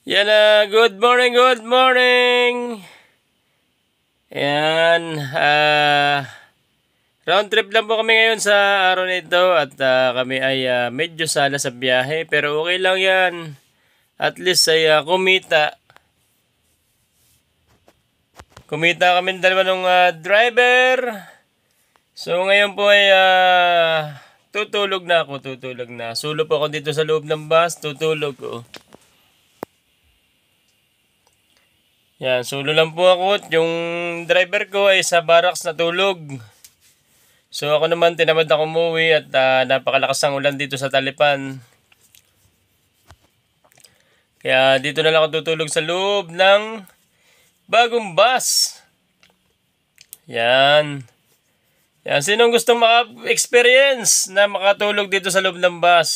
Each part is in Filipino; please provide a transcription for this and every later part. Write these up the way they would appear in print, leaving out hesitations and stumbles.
Yan na, good morning, good morning! Yan, round trip lang po kami ngayon sa araw na ito at kami ay medyo sala sa biyahe pero okay lang yan. At least ay kumita. Kumita kami dalawa ng driver. So ngayon po ay tutulog na ako, tutulog na. Sulo po ako dito sa loob ng bus, tutulog ko. Yan, solo lang po ako. Yung driver ko ay sa barracks natulog. So ako naman tinamad ako umuwi at napakalakas ng ulan dito sa Talipan. Kaya dito na lang ako tutulog sa loob ng bagong bus. Yan. Yan, sinong gustong maka-experience na makatulog dito sa loob ng bus?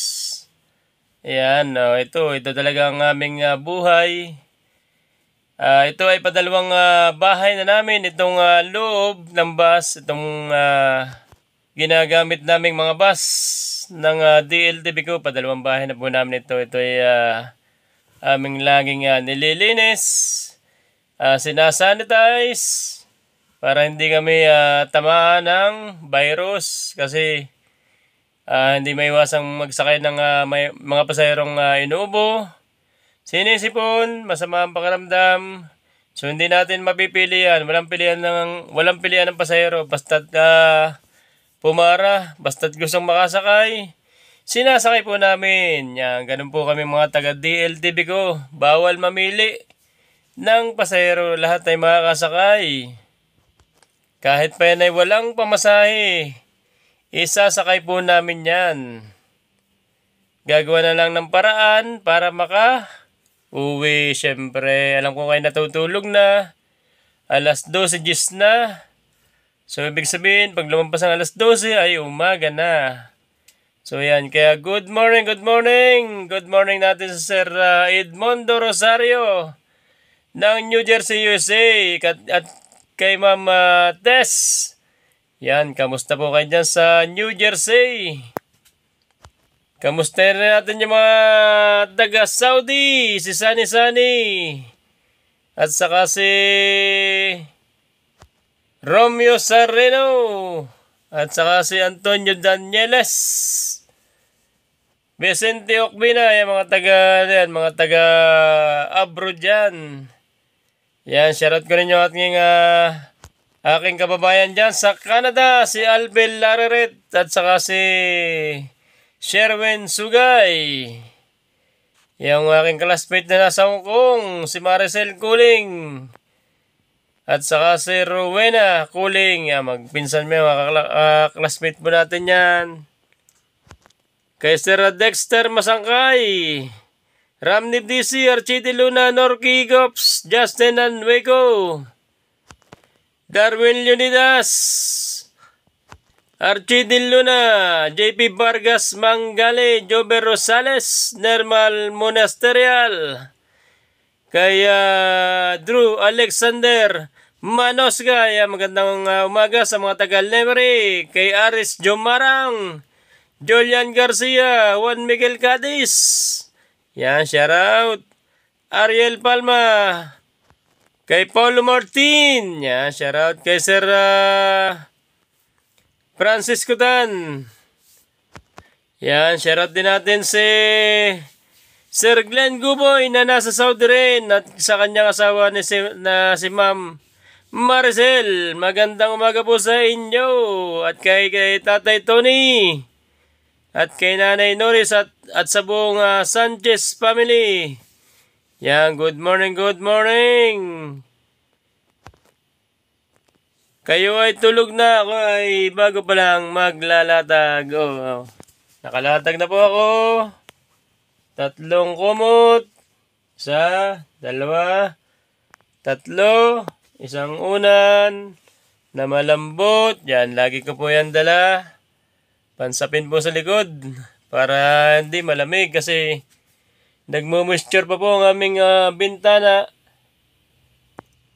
Yan, ito talaga ang aming buhay. Ito ay padalawang bahay na namin, itong loob ng bus, itong ginagamit naming mga bus ng DLTV ko, padalawang bahay na po namin ito. Ito ay aming laging nililinis, sinasanitize, para hindi kami tamaan ng virus kasi hindi maiwasang magsakay ng mga pasahirong inuubo. Sinisipon, masama ang pakiramdam. So hindi natin mapipilian, walang pilihan ng pasahero basta't pumara, basta't gustong makasakay. Sinasakay po namin. Yan, ganun po kami mga taga DLTV ko. Bawal mamili ng pasahero, lahat ay makakasakay. Kahit pa yan ay walang pamasahe, isasakay po namin yan. Gagawa na lang ng paraan para uwi, syempre. Alam ko kayo natutulog na. Alas 12 gis na. So, ibig sabihin, pag lumampas ang alas 12, ay umaga na. So, yan. Kaya, good morning, good morning. Good morning natin sa Sir Edmondo Rosario ng New Jersey, USA. At kay Ma'am Tess. Yan, kamusta po kayo dyan sa New Jersey? Kamusta rin natin yung mga taga Saudi, si Sani. At saka si Romeo Sarreno. At saka si Antonio Danieles. Vicente Ocbina, yung mga taga abroad dyan. Yan, shoutout ko rin yung aking kababayan dyan sa Canada, si Albel Lareret. At saka si Sherwin Sugay. Yung aking classmate na nasa Hong Kong, si Maricel Kuling. At saka si Rowena Kuling. Yan, magpinsan mo mga classmate mo natin yan. Kay Sir Dexter Masangkay. Ramnib DC, Archie Luna, Norky Gops, Justin Anwego. Darwin Leonidas. Archie Luna, JP Vargas Mangale, Jober Rosales, Nermal Monasterial, kaya Drew Alexander Manosga, magandang umaga sa mga taga-Lemery, kay Aris Jomarang, Julian Garcia, Juan Miguel Cadiz, yan, shout out, Ariel Palma, kay Paulo Martin, yan, shout out kay Sir Francisco Dan. Yan, shoutout din natin si Sir Glenn Guboy na nasa Saudi rin at sa kanyang asawa na si Ma'am Maricel. Magandang umaga po sa inyo at kay Tatay Tony at kay Nanay Norris at sa buong Sanchez family. Yan, good morning, good morning. Kayo ay tulog na, ako ay bago pa lang maglalatag. Nakalatag na po ako. 3 kumot. 1, 2, 3. Isang unan na malambot. Yan, lagi ko po yan dala. Pansapin po sa likod para hindi malamig kasi nagmo-moisture pa po ang aming bintana.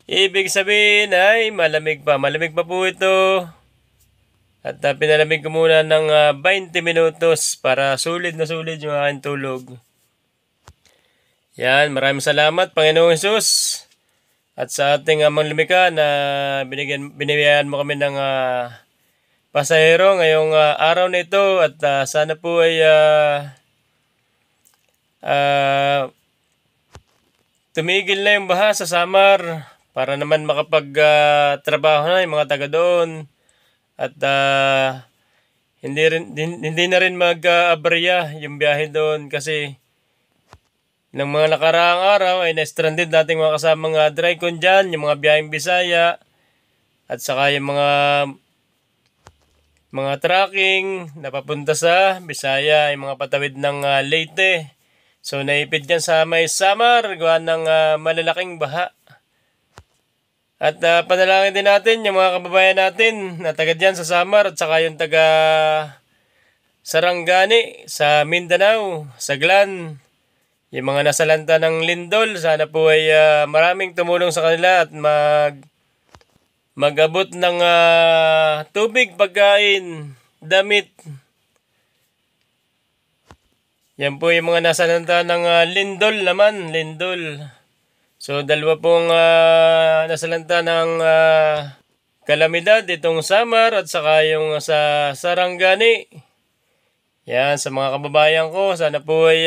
Ibig sabihin ay malamig pa. Malamig pa po ito. At pinalamig ko muna ng 20 minutos para sulit na sulit yung aking tulog. Yan, maraming salamat Panginoong Hesus at sa ating amang lumikha na binibigyan mo kami ng pasahero ngayong araw na ito at sana po ay tumigil na yung baha sa Samar para naman makapag-trabaho na yung mga taga doon at hindi na rin mag-aberya yung biyahe doon kasi ng mga nakaraang araw ay na-stranded nating mga kasamang Drycon dyan, yung mga biyaheng Bisaya at saka yung mga trucking na papunta sa Bisaya, yung mga patawid ng Leyte. So naipid dyan sa may Samar, gawa ng malalaking baha. At panalangin din natin yung mga kababayan natin na taga dyan sa Samar at saka yung taga Sarangani sa Mindanao, Saglan. Yung mga nasalanta ng lindol, sana po ay maraming tumulong sa kanila at mag-abot ng tubig, pagkain, damit. Yan po yung mga nasalanta ng lindol naman, lindol. So dalawa pong nasalanta ng kalamidad itong Samar at saka yung sa Sarangani. Yan, sa mga kababayan ko, sana po ay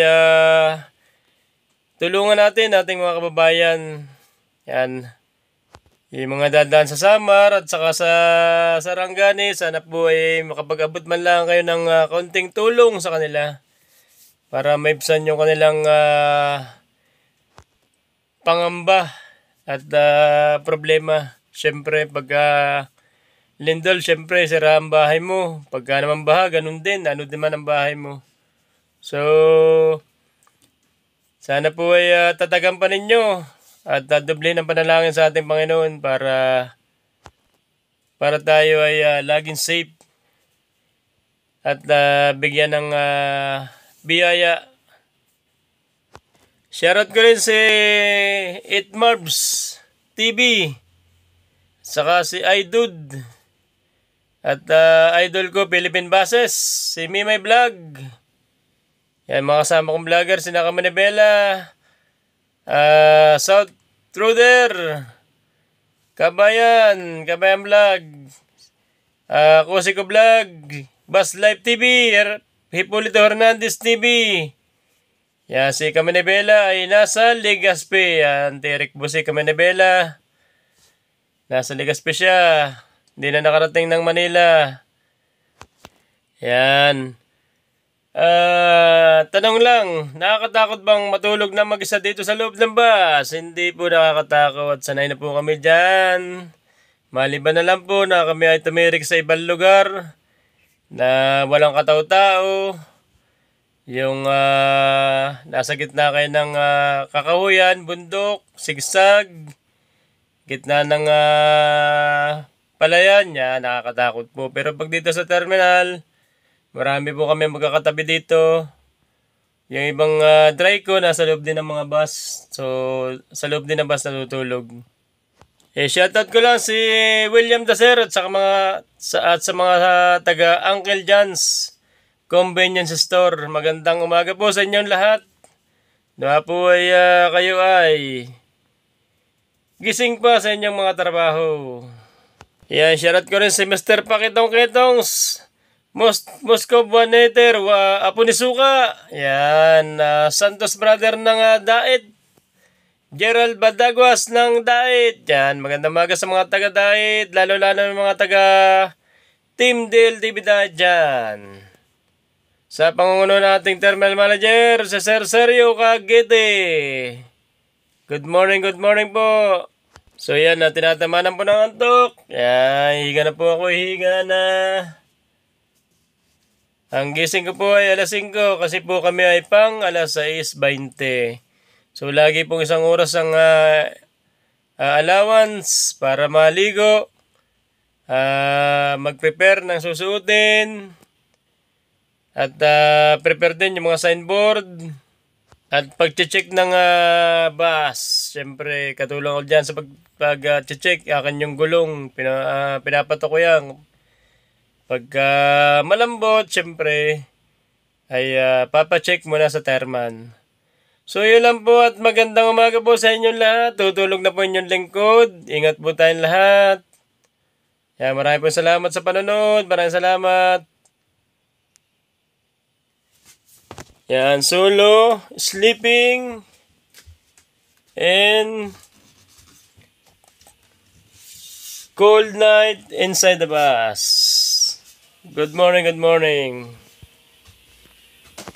tulungan natin ating mga kababayan. Yan. Yung mga dadaan sa Samar at saka sa Sarangani, sana po ay makapag-abot man lang kayo ng kaunting tulong sa kanila para maibsan yung kanilang pangamba at problema. Siyempre, pagka lindol, siyempre, sira ang bahay mo. Pagka naman baha, ganun din. Ano din man ang bahay mo. So, sana po ay tatagan pa ninyo at doble ng panalangin sa ating Panginoon para tayo ay laging safe at bigyan ng biyaya. Shoutout ko rin si Itmarbs TV saka si Idud at idol ko Philippine Bases, si Mimay Vlog. Yan, mga kasama kong vlogger, si Nakamanibela, South Truder, Kabayan Vlog, Kusiko Vlog, Bus Life TV, Hipolito Hernandez TV. Yan, si Kamanibela ay nasa Legazpi. Yan, Derek Busi Kamanibela. Nasa Legazpi siya. Hindi na nakarating ng Manila. Yan. Tanong lang, nakakatakot bang matulog na mag-isa dito sa loob ng bus? Hindi po nakakatakot, sanay na po kami dyan. Maliban na lang po na kami ay tumirik sa ibang lugar na walang kataw-tao. Yung nasa gitna kayo ng kakahuyan, bundok, sigsag, gitna ng palayan, yan, nakakatakot po. Pero pag dito sa terminal, marami po kami magkakatabi dito. Yung ibang Dryco nasa loob din ng mga bus. So, sa loob din ng bus natutulog. Shoutout ko lang si William Dacer at sa mga taga Uncle John's Convenience Store. Magandang umaga po sa inyong lahat. Nawa po ay kayo ay gising pa sa inyong mga trabaho. Yan, shoutout ko rin si Mr. Pakitong Ketongs. Moscow Buaneter, Apo ni Suka. Yan, Santos Brother ng Daet. Gerald Badaguas ng Daet. Yan, magandang umaga sa mga taga Daet, lalo ng mga taga Team DLTV Daet dyan. Sa pangunguno nating Terminal Manager, si Sir Sergio Cagete. Good morning po. So yan, tinatamanan po ng antok. Yan, higa na po ako, higa na. Ang gising ko po ay alas 5 kasi po kami ay pang alas 6:20. So lagi pong isang oras ang allowance para maligo, mag-prepare ng susuotin, at prepare din yung mga signboard, at pag-check ng bus. Siyempre, katulong ko dyan sa pag-check, akin yung gulong, pinapatok ko yan. Pagka malambot, siyempre, ay papacheck muna sa Terman. So yun lang po at magandang umaga po sa inyong lahat. Tutulog na po inyong lingkod. Ingat po tayong lahat. Kaya maraming po salamat sa panonood. Maraming salamat. Yan, solo, sleeping, and cold night inside the bus. Good morning, good morning.